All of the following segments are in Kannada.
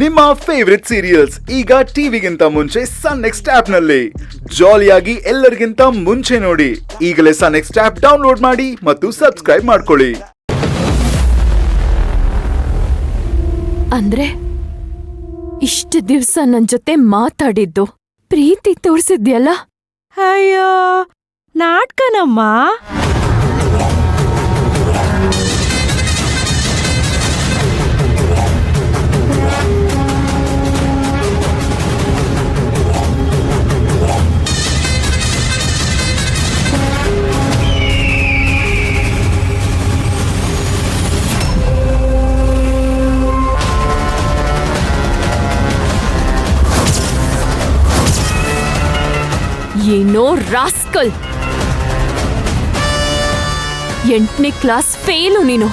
ನಿಮ್ಮ ಫೇವರಿಟ್ ಸೀರಿಯಲ್ಸ್ ಈಗ ಟಿವಿಗಿಂತ ಮುಂಚೆ ಸನ್ ನೆಕ್ಸ್ಟ್ ಆಪ್ ನಲ್ಲಿ ಜಾಲಿಯಾಗಿ ಎಲ್ಲರಿಗಿಂತ ಮುಂಚೆ ನೋಡಿ. ಈಗಲೇ ಸನ್ ನೆಕ್ಸ್ಟ್ ಆಪ್ ಡೌನ್ಲೋಡ್ ಮಾಡಿ ಮತ್ತು ಸಬ್ಸ್ಕ್ರೈಬ್ ಮಾಡ್ಕೊಳ್ಳಿ. ಅಂದ್ರೆ ಇಷ್ಟು ದಿವ್ಸ ನನ್ ಜೊತೆ ಮಾತಾಡಿದ್ದು ಪ್ರೀತಿ ತೋರ್ಸಿದ್ಯಲ್ಲ? ಅಯ್ಯೋ ನಾಟ್ಕನಮ್ಮ. ಏನೋ ರಾಸ್ಕಲ್, 8ನೇ ಕ್ಲಾಸ್ ಫೇಲು ನೀನು.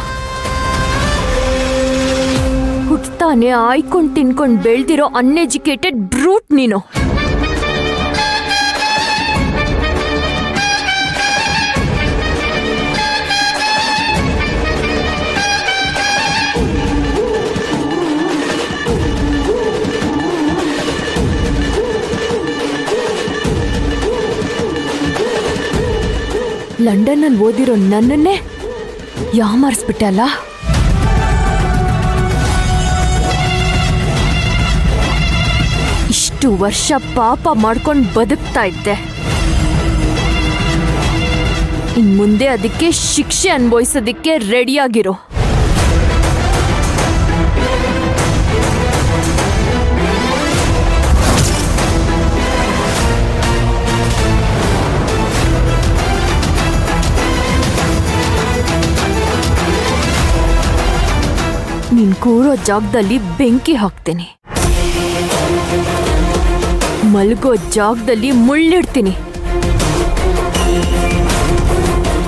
ಹುಟ್ತಾನೆ ಆಯ್ಕೊಂಡ್ ತಿನ್ಕೊಂಡ್ ಬೆಳ್ದಿರೋ ಅನ್ಎಜುಕೇಟೆಡ್ ಬ್ರೂಟ್ ನೀನು. ಲಂಡನ್ನಲ್ಲಿ ಓದಿರೋ ನನ್ನನ್ನೇ ಯಾಮಾರಿಸ್ಬಿಟ್ಟೆ ಅಲ್ಲ. ಇಷ್ಟು ವರ್ಷ ಪಾಪ ಮಾಡ್ಕೊಂಡು ಬದುಕ್ತಾ ಇದ್ದೆ. ಇನ್ ಮುಂದೆ ಅದಕ್ಕೆ ಶಿಕ್ಷೆ ಅನ್ಭವಿಸೋದಿಕ್ಕೆ ರೆಡಿಯಾಗಿರೋ. ನೀನ್ ಕೂರೋ ಜಾಗದಲ್ಲಿ ಬೆಂಕಿ ಹಾಕ್ತೀನಿ, ಮಲ್ಗೋ ಜಾಗದಲ್ಲಿ ಮುಳ್ಳಿಡ್ತೀನಿ.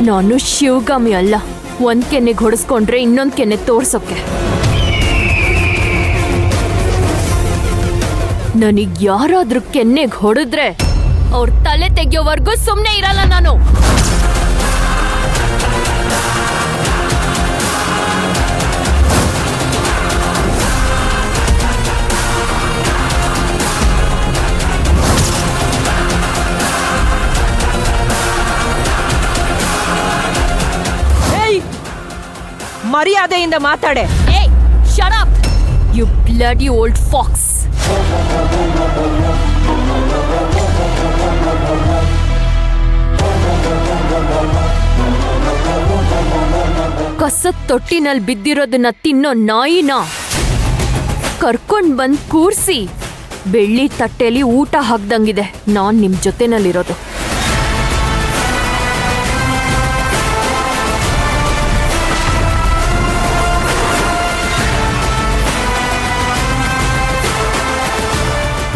ನಾನು ಶಿವಗಾಮಿ ಅಲ್ಲ, ಒಂದ್ ಕೆನ್ನೆಗೆ ಹೊಡೆಸ್ಕೊಂಡ್ರೆ ಇನ್ನೊಂದ್ ಕೆನ್ನೆ ತೋರ್ಸೋಕೆ. ನನಗ್ ಯಾರಾದ್ರೂ ಕೆನ್ನೆಗೆ ಹೊಡೆದ್ರೆ ಅವ್ರ ತಲೆ ತೆಗಿಯೋವರೆಗೂ ಸುಮ್ನೆ ಇರಲ್ಲ ನಾನು. ಮರ್ಯಾದೆಯಿಂದ ಮಾತಾಡೆ. ಏಯ್, shut up, you bloody old fox. ಕಸದ ತೊಟ್ಟಿನಲ್ಲಿ ಬಿದ್ದಿರೋದನ್ನ ತಿನ್ನೋ ನಾಯಿನ ಕರ್ಕೊಂಡ್ ಬಂದ್ ಕೂರ್ಸಿ ಬೆಳ್ಳಿ ತಟ್ಟೆಲಿ ಊಟ ಹಾಕ್ದಂಗಿದೆ ನಾನ್ ನಿಮ್ ಜೊತೆನಲ್ಲಿರೋದು.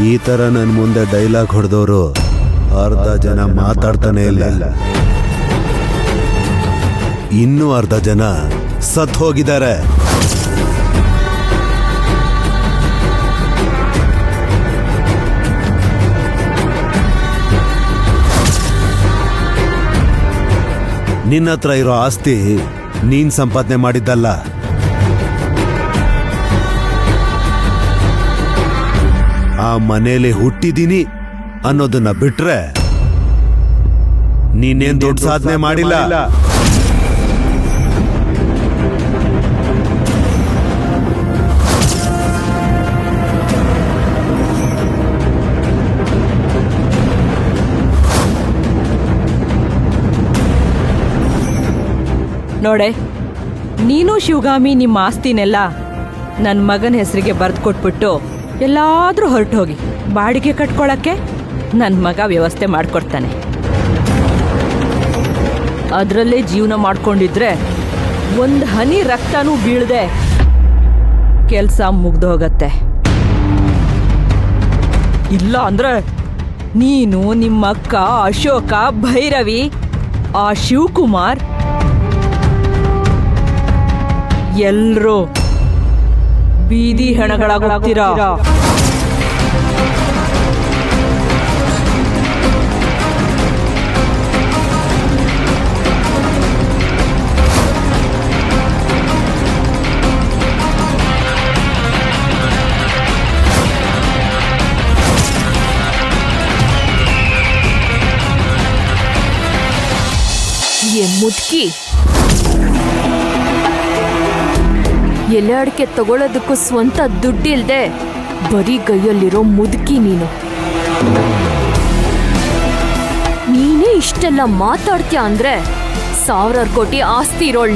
ಈ ತರ ನನ್ ಮುಂದೆ ಡೈಲಾಗ್ ಹೊಡೆದವರು ಅರ್ಧ ಜನ ಮಾತಾಡ್ತಾನೆ ಇಲ್ಲ, ಇನ್ನೂ ಅರ್ಧ ಜನ ಸತ್ ಹೋಗಿದ್ದಾರೆ. ನಿನ್ನ ಹತ್ರ ಇರೋ ಆಸ್ತಿ ನೀನ್ ಸಂಪಾದನೆ ಮಾಡಿದ್ದಲ್ಲ, ಆ ಮನೇಲಿ ಹುಟ್ಟಿದೀನಿ ಅನ್ನೋದನ್ನ ಬಿಟ್ರೆ ನೀನೇನ್ ದೊಡ್ಡ ಸಾಧನೆ ಮಾಡಿಲ್ಲ. ನೋಡೆ, ನೀನು ಶಿವಗಾಮಿ ನಿಮ್ಮ ಆಸ್ತಿನೆಲ್ಲ ನನ್ನ ಮಗನ ಹೆಸರಿಗೆ ಬರೆದು ಕೊಟ್ಬಿಟ್ಟು ಎಲ್ಲಾದ್ರೂ ಹೊರಟು ಹೋಗಿ ಬಾಡಿಗೆ ಕಟ್ಕೊಳಕ್ಕೆ ನನ್ನ ಮಗ ವ್ಯವಸ್ಥೆ ಮಾಡ್ಕೊಡ್ತಾನೆ. ಅದರಲ್ಲೇ ಜೀವನ ಮಾಡ್ಕೊಂಡಿದ್ರೆ ಒಂದು ಹನಿ ರಕ್ತನೂ ಬೀಳದೆ ಕೆಲಸ ಮುಗ್ದು ಹೋಗತ್ತೆ. ಇಲ್ಲ ಅಂದ್ರೆ ನೀನು, ನಿಮ್ಮ ಅಕ್ಕ ಅಶೋಕ, ಭೈರವಿ, ಆ ಶಿವಕುಮಾರ್ ಎಲ್ಲರೂ ಬೀದಿ ಹೆಣಗಳಾಗೋಗ್ತೀರಾ. ಮುದುಕಿ. ಎಲೆ ಅಡಿಕೆ ತಗೊಳ್ಳೋದಕ್ಕೂ ಸ್ವಂತ ದುಡ್ಡಿಲ್ದೆ ಬರೀ ಗೈಯಲ್ಲಿರೋ ಮುದುಕಿ ನೀನು. ನೀನೇ ಇಷ್ಟೆಲ್ಲ ಮಾತಾಡ್ತೀಯ ಅಂದ್ರೆ 1000 ಕೋಟಿ ಆಸ್ತಿ ಇರೋಳ್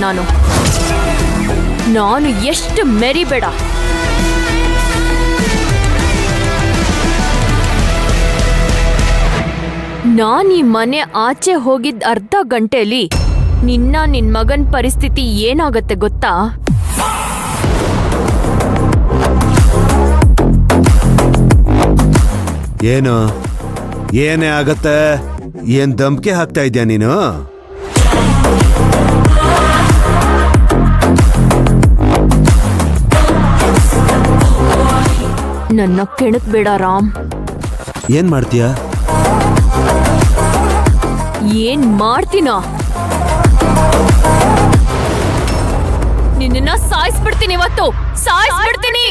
ನಾನು ಎಷ್ಟು ಮೆರಿಬೇಡ. ನಾನ್ ಈ ಮನೆ ಆಚೆ ಹೋಗಿದ್ದ ಅರ್ಧ ಗಂಟೆಲಿ ನಿನ್ ಮಗನ್ ಪರಿಸ್ಥಿತಿ ಏನಾಗತ್ತೆ ಗೊತ್ತಾ? ಏನು ಏನೇ ಆಗತ್ತೆ? ಏನ್ ಧಮ್ಕಿ ಹಾಕ್ತಾ ಇದ್ಯಾ ನೀನು? ನನ್ನ ಕೆಣಕ್ಬೇಡ ರಾಮ್. ಏನ್ ಮಾಡ್ತೀಯಾ? ಏನ್ ಮಾಡ್ತೀನ? ನಿನ್ನ ಸಾಯಿಸ್ಬಿಡ್ತೀನಿ ಇವತ್ತು, ಸಾಯಿಸ್ಬಿಡ್ತೀನಿ.